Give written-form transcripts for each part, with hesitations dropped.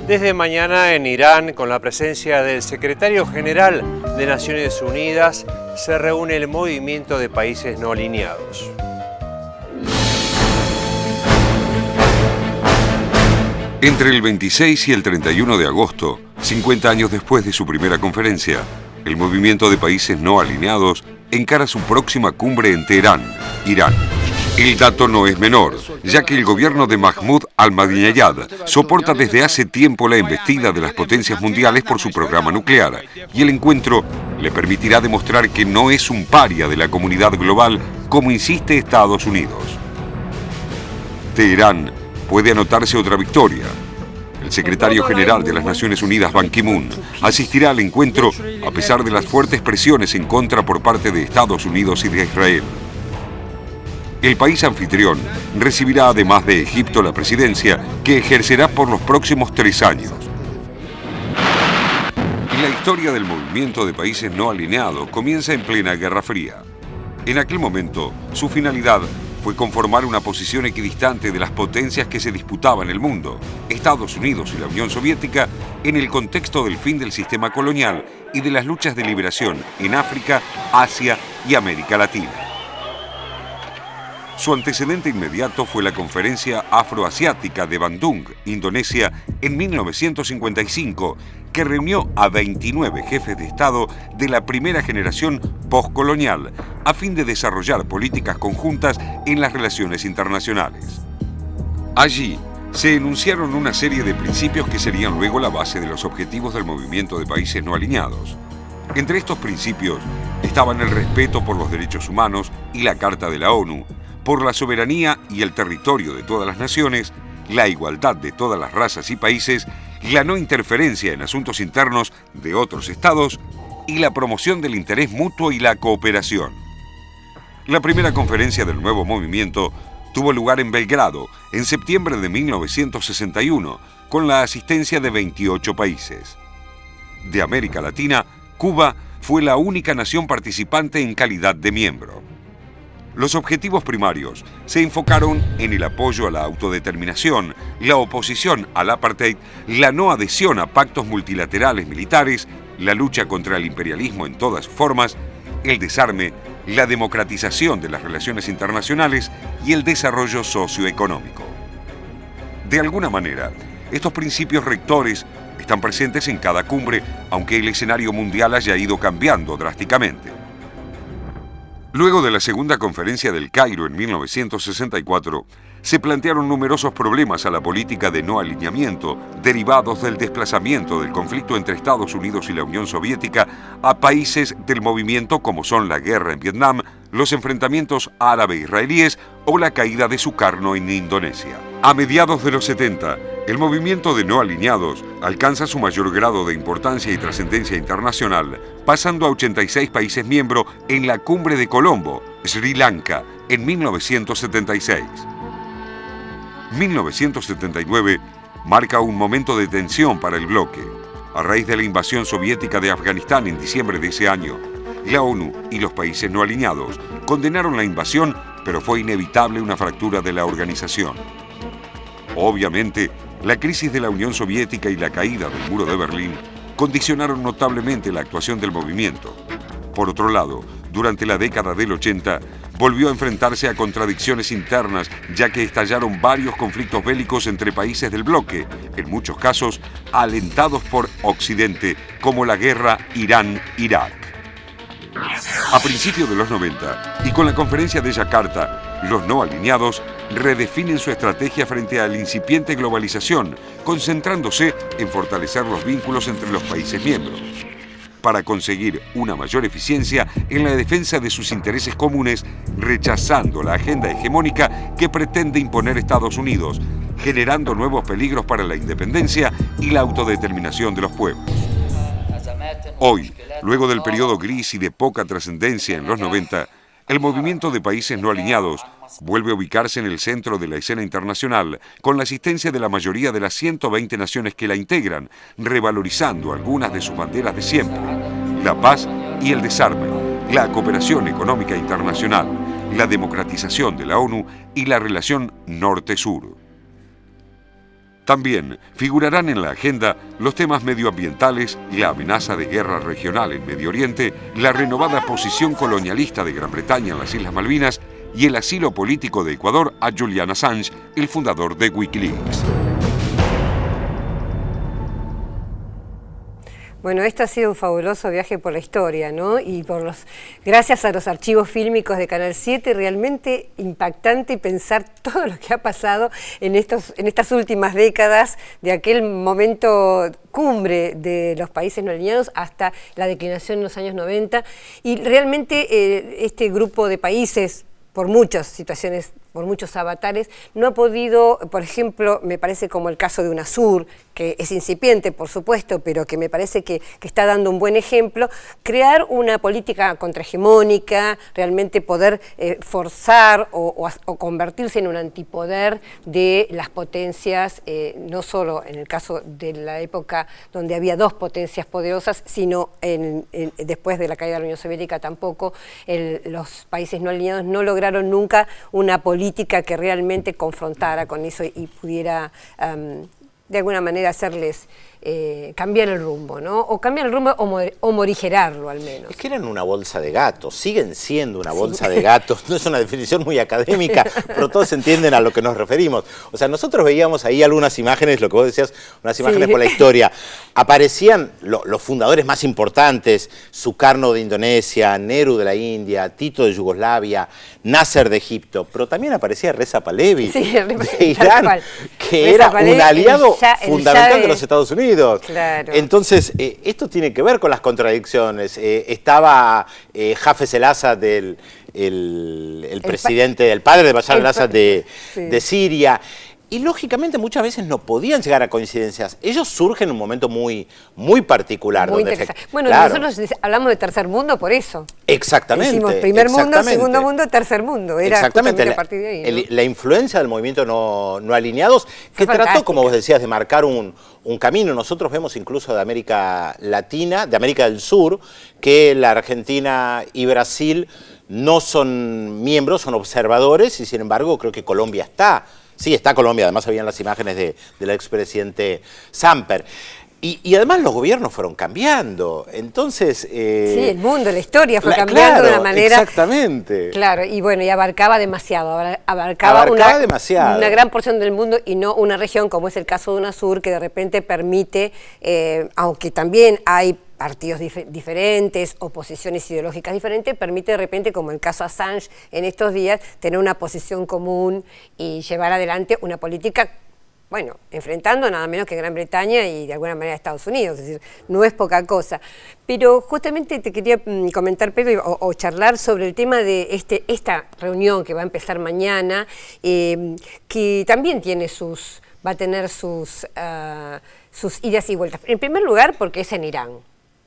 Desde mañana en Irán, con la presencia del secretario general de Naciones Unidas, se reúne el movimiento de países no alineados. Entre el 26 y el 31 de agosto, 50 años después de su primera conferencia, el movimiento de países no alineados encara su próxima cumbre en Teherán, Irán. El dato no es menor, ya que el gobierno de Mahmoud Ahmadinejad soporta desde hace tiempo la embestida de las potencias mundiales por su programa nuclear, y el encuentro le permitirá demostrar que no es un paria de la comunidad global, como insiste Estados Unidos. Teherán puede anotarse otra victoria. El secretario general de las Naciones Unidas, Ban Ki-moon, asistirá al encuentro a pesar de las fuertes presiones en contra por parte de Estados Unidos y de Israel. El país anfitrión recibirá además de Egipto la presidencia, que ejercerá por los próximos 3 años. La historia del movimiento de países no alineados comienza en plena Guerra Fría. En aquel momento, su finalidad fue conformar una posición equidistante de las potencias que se disputaban el mundo, Estados Unidos y la Unión Soviética, en el contexto del fin del sistema colonial y de las luchas de liberación en África, Asia y América Latina. Su antecedente inmediato fue la Conferencia Afroasiática de Bandung, Indonesia, en 1955, que reunió a 29 jefes de Estado de la primera generación postcolonial, a fin de desarrollar políticas conjuntas en las relaciones internacionales. Allí se enunciaron una serie de principios que serían luego la base de los objetivos del movimiento de países no alineados. Entre estos principios estaban el respeto por los derechos humanos y la Carta de la ONU, por la soberanía y el territorio de todas las naciones, la igualdad de todas las razas y países, la no interferencia en asuntos internos de otros estados y la promoción del interés mutuo y la cooperación. La primera conferencia del nuevo movimiento tuvo lugar en Belgrado en septiembre de 1961, con la asistencia de 28 países. De América Latina, Cuba fue la única nación participante en calidad de miembro. Los objetivos primarios se enfocaron en el apoyo a la autodeterminación, la oposición al apartheid, la no adhesión a pactos multilaterales militares, la lucha contra el imperialismo en todas sus formas, el desarme, la democratización de las relaciones internacionales y el desarrollo socioeconómico. De alguna manera, estos principios rectores están presentes en cada cumbre, aunque el escenario mundial haya ido cambiando drásticamente. Luego de la segunda conferencia del Cairo en 1964, se plantearon numerosos problemas a la política de no alineamiento derivados del desplazamiento del conflicto entre Estados Unidos y la Unión Soviética a países del movimiento como son la guerra en Vietnam, los enfrentamientos árabe-israelíes o la caída de Sukarno en Indonesia. A mediados de los 70, el movimiento de no alineados alcanza su mayor grado de importancia y trascendencia internacional, pasando a 86 países miembros en la Cumbre de Colombo, Sri Lanka, en 1976. 1979 marca un momento de tensión para el bloque. A raíz de la invasión soviética de Afganistán en diciembre de ese año, la ONU y los países no alineados condenaron la invasión, pero fue inevitable una fractura de la organización. Obviamente, la crisis de la Unión Soviética y la caída del muro de Berlín condicionaron notablemente la actuación del movimiento. Por otro lado, durante la década del 80, volvió a enfrentarse a contradicciones internas, ya que estallaron varios conflictos bélicos entre países del bloque, en muchos casos alentados por Occidente, como la guerra Irán-Irak. A principios de los 90, y con la conferencia de Yakarta, los no alineados redefinen su estrategia frente a la incipiente globalización, concentrándose en fortalecer los vínculos entre los países miembros, para conseguir una mayor eficiencia en la defensa de sus intereses comunes, rechazando la agenda hegemónica que pretende imponer Estados Unidos, generando nuevos peligros para la independencia y la autodeterminación de los pueblos. Hoy, luego del periodo gris y de poca trascendencia en los 90, el movimiento de países no alineados vuelve a ubicarse en el centro de la escena internacional con la asistencia de la mayoría de las 120 naciones que la integran, revalorizando algunas de sus banderas de siempre: la paz y el desarme, la cooperación económica internacional, la democratización de la ONU y la relación norte-sur. También figurarán en la agenda los temas medioambientales, la amenaza de guerra regional en Medio Oriente, la renovada posición colonialista de Gran Bretaña en las Islas Malvinas y el asilo político de Ecuador a Julian Assange, el fundador de Wikileaks. Bueno, esto ha sido un fabuloso viaje por la historia, ¿no? Y gracias a los archivos fílmicos de Canal 7, realmente impactante pensar todo lo que ha pasado en estas últimas décadas, de aquel momento cumbre de los países no alineados hasta la declinación en los años 90. Y realmente este grupo de países, por muchas situaciones, por muchos avatares, no ha podido, por ejemplo, me parece como el caso de UNASUR, que es incipiente, por supuesto, pero que me parece que está dando un buen ejemplo, crear una política contrahegemónica, realmente poder forzar o convertirse en un antipoder de las potencias, no solo en el caso de la época donde había dos potencias poderosas, sino después de la caída de la Unión Soviética tampoco. Los países no alineados no lograron nunca una política que realmente confrontara con eso y pudiera de alguna manera hacerles cambiar el rumbo, ¿no? O cambiar el rumbo o morigerarlo al menos. Es que eran una bolsa de gatos, siguen siendo una bolsa de gatos, no es una definición muy académica, pero todos entienden a lo que nos referimos. O sea, nosotros veíamos ahí algunas imágenes, lo que vos decías, unas imágenes por la historia. Aparecían los fundadores más importantes, Sukarno de Indonesia, Nehru de la India, Tito de Yugoslavia, Nasser de Egipto, pero también aparecía Reza Pahlavi de Irán, que era un aliado fundamental de los Estados Unidos. Claro. Entonces, esto tiene que ver con las contradicciones. Estaba Hafez el-Assad, el presidente, el padre de Bashar al-Assad de Siria. Y lógicamente muchas veces no podían llegar a coincidencias. Ellos surgen en un momento muy particular. Muy interesante. Bueno, claro, nosotros hablamos de tercer mundo por eso. Exactamente. Decimos primer mundo, segundo mundo, tercer mundo. Era exactamente. A partir de ahí, ¿no? La influencia del movimiento no alineados, que trató, como vos decías, de marcar un camino. Nosotros vemos incluso de América Latina, de América del Sur, que la Argentina y Brasil no son miembros, son observadores, y sin embargo creo que Colombia está. Sí, está Colombia, además habían las imágenes del expresidente Samper. Y además los gobiernos fueron cambiando, entonces... sí, el mundo, la historia fue cambiando de una manera... Exactamente. Claro, y bueno, y abarcaba demasiado, abarcaba una gran porción del mundo y no una región como es el caso de UNASUR, que de repente permite, aunque también hay partidos diferentes, oposiciones ideológicas diferentes, permite de repente, como el caso Assange en estos días, tener una posición común y llevar adelante una política, bueno, enfrentando nada menos que Gran Bretaña y de alguna manera Estados Unidos, es decir, no es poca cosa. Pero justamente te quería comentar, Pedro, o charlar sobre el tema de esta reunión que va a empezar mañana, que también tiene va a tener sus idas y vueltas. En primer lugar, porque es en Irán.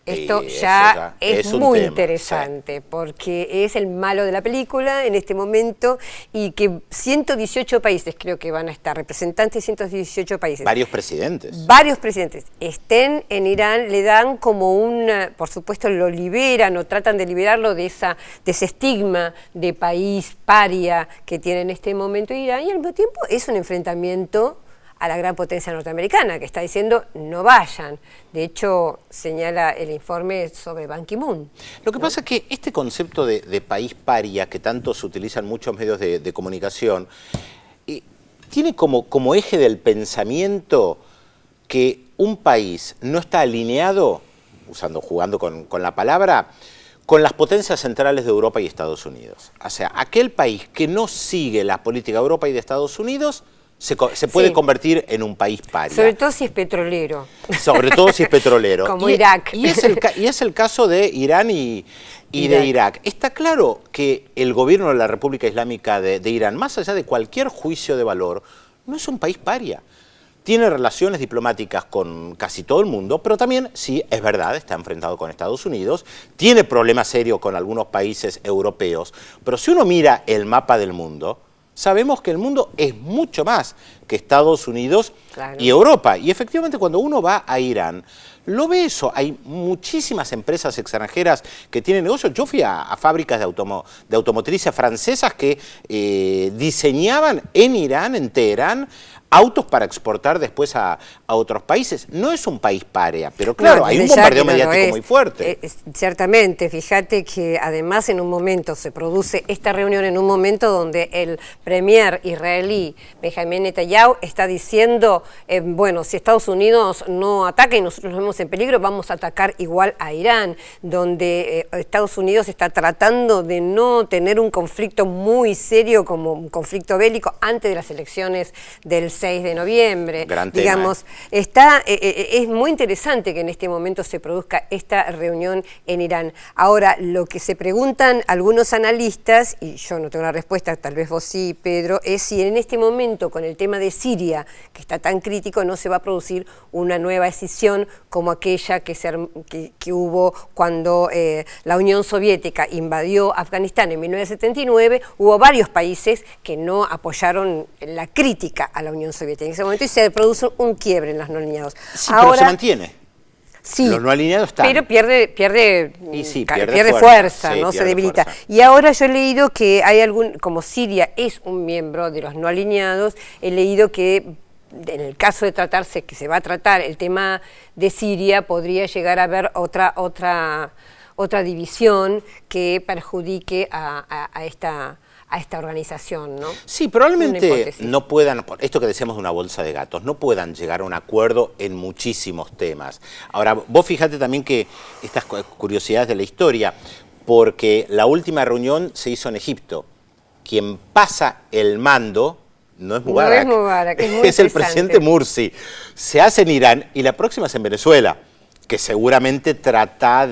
Esto ya es muy interesante, porque es el malo de la película en este momento y que 118 países creo que van a estar, representantes de 118 países. Varios presidentes. Varios presidentes. Estén en Irán, le dan como por supuesto lo liberan o tratan de liberarlo de ese estigma de país paria que tiene en este momento Irán, y al mismo tiempo es un enfrentamiento a la gran potencia norteamericana, que está diciendo no vayan. De hecho, señala el informe sobre Ban Ki-moon. Lo que pasa es que este concepto de país paria, que tanto se utiliza en muchos medios de comunicación, tiene como eje del pensamiento que un país no está alineado, jugando con la palabra, con las potencias centrales de Europa y Estados Unidos. O sea, aquel país que no sigue la política de Europa y de Estados Unidos se puede convertir en un país paria. Sobre todo si es petrolero. Sobre todo si es petrolero. Como Irak. Y es el caso de Irán y de Irak. Está claro que el gobierno de la República Islámica de Irán, más allá de cualquier juicio de valor, no es un país paria. Tiene relaciones diplomáticas con casi todo el mundo, pero también, sí, es verdad, está enfrentado con Estados Unidos, tiene problemas serios con algunos países europeos, pero si uno mira el mapa del mundo, sabemos que el mundo es mucho más que Estados Unidos Claro. y Europa. Y efectivamente cuando uno va a Irán, lo ve eso. Hay muchísimas empresas extranjeras que tienen negocios. Yo fui a fábricas de automotrices francesas que diseñaban en Irán, en Teherán, autos para exportar después a otros países. No es un país párea, pero claro, No, hay un desde ya bombardeo que no lo mediático es. muy fuerte. Ciertamente, fíjate que además en un momento se produce esta reunión en un momento donde el premier israelí Benjamin Netanyahu está diciendo, bueno, si Estados Unidos no ataca y nosotros nos vemos en peligro, vamos a atacar igual a Irán, donde Estados Unidos está tratando de no tener un conflicto muy serio como un conflicto bélico antes de las elecciones del 6 de noviembre. Gran tema, digamos, es muy interesante que en este momento se produzca esta reunión en Irán. Ahora, lo que se preguntan algunos analistas, y yo no tengo la respuesta, tal vez vos sí, Pedro, es si en este momento con el tema de Siria, que está tan crítico, no se va a producir una nueva escisión como aquella que hubo cuando la Unión Soviética invadió Afganistán en 1979, hubo varios países que no apoyaron la crítica a la Unión Soviética en ese momento y se produce un quiebre en los no alineados. Sí, ahora, pero se mantiene. Sí, los no alineados están. Pero pierde fuerza, sí, ¿no? pierde Se debilita. fuerza. Y ahora yo he leído que hay como Siria es un miembro de los no alineados, he leído que en el caso de tratarse, que se va a tratar el tema de Siria, podría llegar a haber otra división que perjudique a esta organización, ¿no? Sí, probablemente no puedan, esto que decíamos de una bolsa de gatos, no puedan llegar a un acuerdo en muchísimos temas. Ahora, vos fíjate también que estas curiosidades de la historia, porque la última reunión se hizo en Egipto. Quien pasa el mando no es Mubarak, no es Mubarak, es muy es el presidente Mursi. Se hace en Irán y la próxima es en Venezuela, que seguramente tratará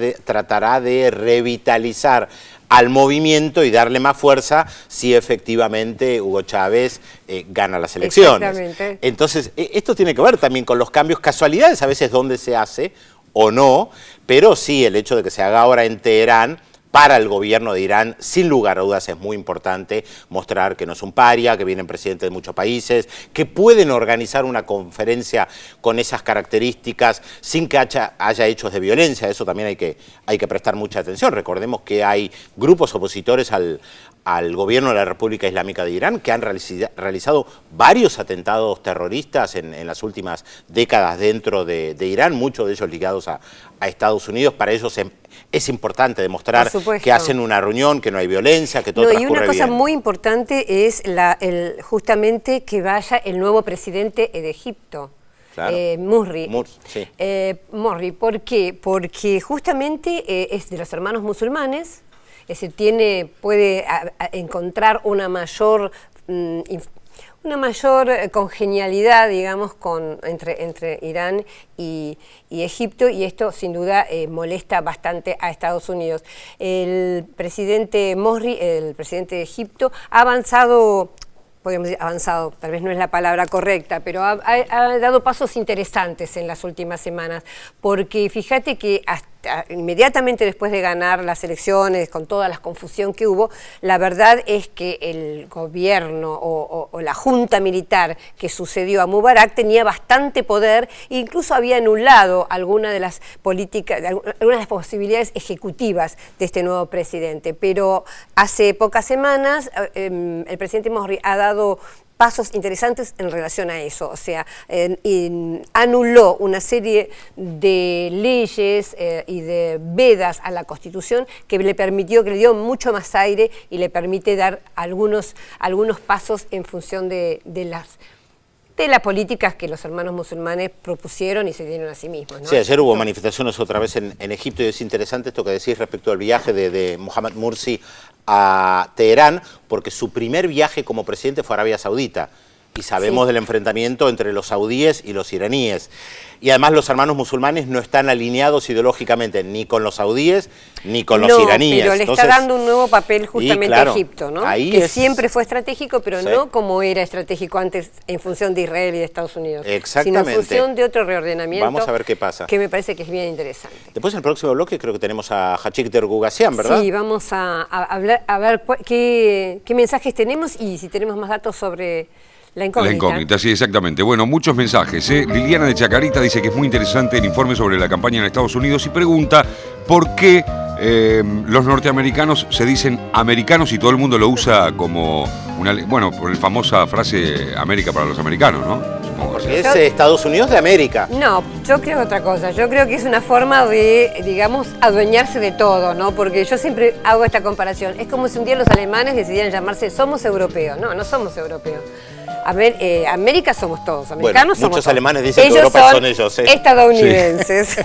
de revitalizar al movimiento y darle más fuerza si efectivamente Hugo Chávez gana las elecciones. Exactamente. Entonces, esto tiene que ver también con los cambios, casualidades a veces dónde se hace o no, pero sí el hecho de que se haga ahora en Teherán, para el gobierno de Irán, sin lugar a dudas, es muy importante mostrar que no es un paria, que vienen presidentes de muchos países, que pueden organizar una conferencia con esas características sin que haya hechos de violencia. Eso también hay que prestar mucha atención. Recordemos que hay grupos opositores al gobierno de la República Islámica de Irán que han realizado varios atentados terroristas en las últimas décadas dentro de Irán, muchos de ellos ligados a Estados Unidos. Para ellos es importante demostrar que hacen una reunión, que no hay violencia, que todo transcurre bien. Y una cosa muy importante es justamente que vaya el nuevo presidente de Egipto. Claro. Murri. Sí. Murri, ¿por qué? Porque justamente es de los hermanos musulmanes, es decir, puede encontrar una mayor congenialidad, digamos, entre Irán y Egipto, y esto sin duda molesta bastante a Estados Unidos. El presidente Murri, el presidente de Egipto, ha avanzado, podríamos decir avanzado, tal vez no es la palabra correcta, pero ha dado pasos interesantes en las últimas semanas, porque fíjate que inmediatamente después de ganar las elecciones, con toda la confusión que hubo, la verdad es que el gobierno o la junta militar que sucedió a Mubarak tenía bastante poder e incluso había anulado algunas de las políticas, algunas de las posibilidades ejecutivas de este nuevo presidente. Pero hace pocas semanas el presidente Mursi ha dado pasos interesantes en relación a eso, o sea, anuló una serie de leyes y de vedas a la Constitución que le dio mucho más aire y le permite dar algunos pasos en función de las políticas que los hermanos musulmanes propusieron y se dieron a sí mismos, ¿no? Sí, ayer hubo manifestaciones otra vez en Egipto y es interesante esto que decís respecto al viaje de Mohamed Mursi a Teherán, porque su primer viaje como presidente fue a Arabia Saudita. Y sabemos del enfrentamiento entre los saudíes y los iraníes. Y además los hermanos musulmanes no están alineados ideológicamente ni con los saudíes ni con los iraníes. Pero le está dando un nuevo papel justamente a Egipto, ¿no? Que siempre fue estratégico, pero no como era estratégico antes en función de Israel y de Estados Unidos. Exactamente. Sino en función de otro reordenamiento. Vamos a ver qué pasa. Que me parece que es bien interesante. Después en el próximo bloque creo que tenemos a Hachik Dergugassian, ¿verdad? Sí, vamos a hablar, a ver qué mensajes tenemos y si tenemos más datos sobre La incógnita. La incógnita, sí, exactamente. Bueno, muchos mensajes. Liliana de Chacarita dice que es muy interesante el informe sobre la campaña en Estados Unidos y pregunta por qué los norteamericanos se dicen americanos y todo el mundo lo usa como una... Bueno, por la famosa frase América para los americanos, ¿no? Porque es Estados Unidos de América. No, yo creo otra cosa. Yo creo que es una forma de, digamos, adueñarse de todo, ¿no? Porque yo siempre hago esta comparación. Es como si un día los alemanes decidieran llamarse somos europeos. No, no somos europeos. América somos todos, americanos bueno, somos muchos todos. alemanes dicen ellos que Europa son ellos. estadounidenses. Sí.